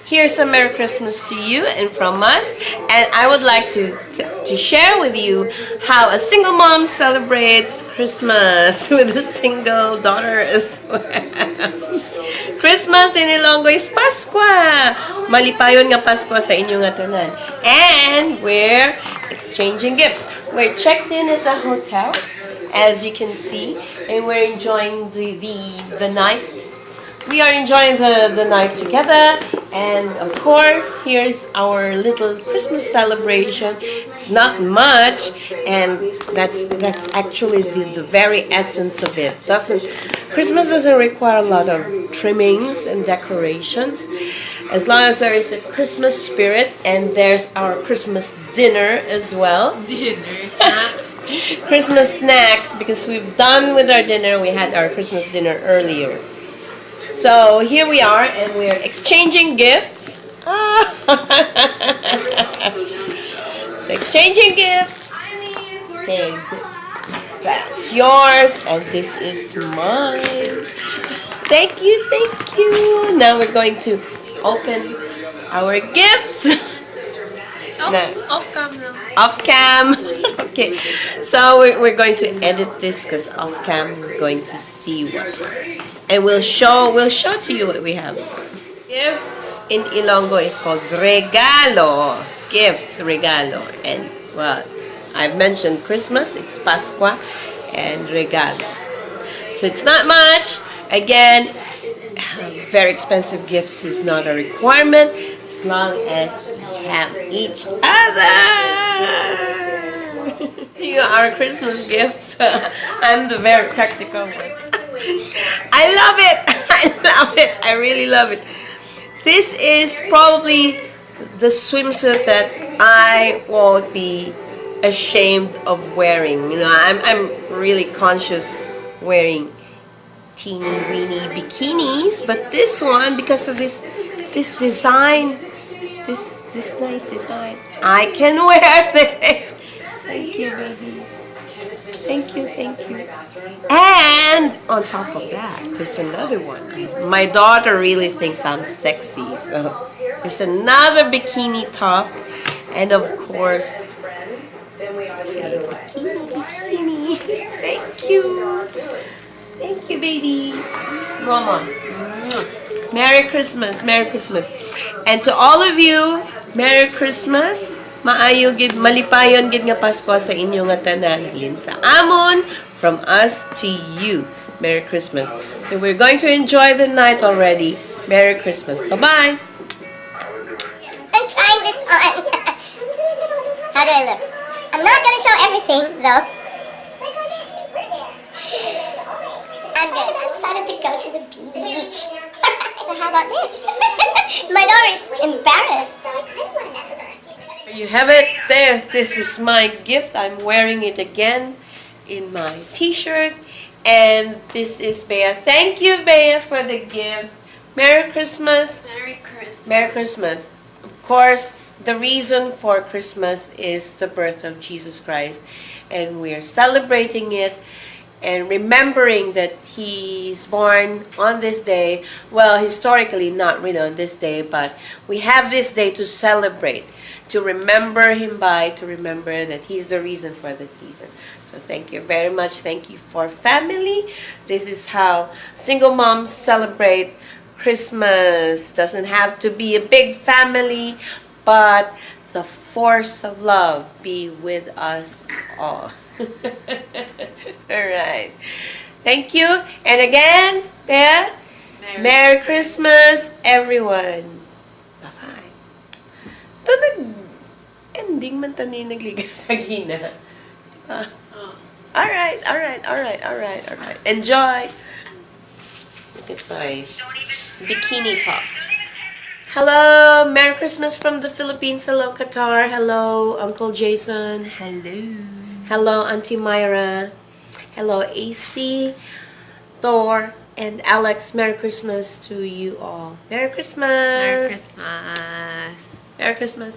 here's a Merry Christmas to you and from us. And I would like to share with you how a single mom celebrates Christmas with a single daughter as well. Christmas in Ilonggo is Paskwa. Malipayon nga Paskwa sa inyo nga tanan. And we're exchanging gifts. We're checked in at the hotel, as you can see, and we're enjoying the night. We are enjoying the night together, and of course, here's our little Christmas celebration. It's not much, and that's actually the very essence of it. Christmas doesn't require a lot of trimmings and decorations, as long as there is a Christmas spirit, and there's our Christmas dinner as well. Dinner snacks. Christmas snacks, because we've done with our dinner. We had our Christmas dinner earlier. So here we are, and we're exchanging gifts. So exchanging gifts. Okay, that's yours, and this is mine. Thank you, thank you. Now we're going to open our gifts. Off cam now. Off cam. Okay, so we're going to edit this because off cam we're going to see what's. And we'll show to you what we have. Gifts in Ilonggo is called regalo. Gifts, regalo. And well, I've mentioned Christmas, it's Paskwa, and regalo. So it's not much. Again, very expensive gifts is not a requirement as long as we have each other. To you, our Christmas gifts. I'm the very practical one. I love it. I love it. I really love it. This is probably the swimsuit that I won't be ashamed of wearing. You know, I'm really conscious wearing teeny weeny bikinis, but this one, because of this design, this nice design, I can wear this. Thank you, baby. Thank you, thank you. And on top of that, there's another one. My daughter really thinks I'm sexy, so there's another bikini top, and of course, bikini. Thank you. Thank you, baby. Mama. Merry Christmas, Merry Christmas. And to all of you, Merry Christmas. Maayo gid malipayon gid nga Pasko sa inyo nga tanan din sa amon, from us to you. Merry Christmas. So we're going to enjoy the night already. Merry Christmas. Bye-bye. I'm trying this on. How do I look? I'm not gonna show everything though. I'm good. I'm excited to go to the beach. So how about this? My daughter is embarrassed. You have it there. This is my gift. I'm wearing it again in my t-shirt. And this is Bea. Thank you, Bea, for the gift. Merry Christmas. Merry Christmas. Merry Christmas. Of course, the reason for Christmas is the birth of Jesus Christ. And we are celebrating it and remembering that He's born on this day. Well, historically, not really on this day, but we have this day to celebrate, to remember Him by, to remember that He's the reason for the season. So thank you very much. Thank you for family. This is how single moms celebrate Christmas. Doesn't have to be a big family, but the force of love be with us all. All right. Thank you. And again, Bea, Merry Christmas, everyone. Bye-bye. Ito ending man tani nagligapagina. All right. Enjoy. Look at my bikini top. Hello, Merry Christmas from the Philippines. Hello, Qatar. Hello, Uncle Jason. Hello. Hello, Auntie Myra. Hello, AC, Thor, and Alex. Merry Christmas to you all. Merry Christmas. Merry Christmas. Merry Christmas.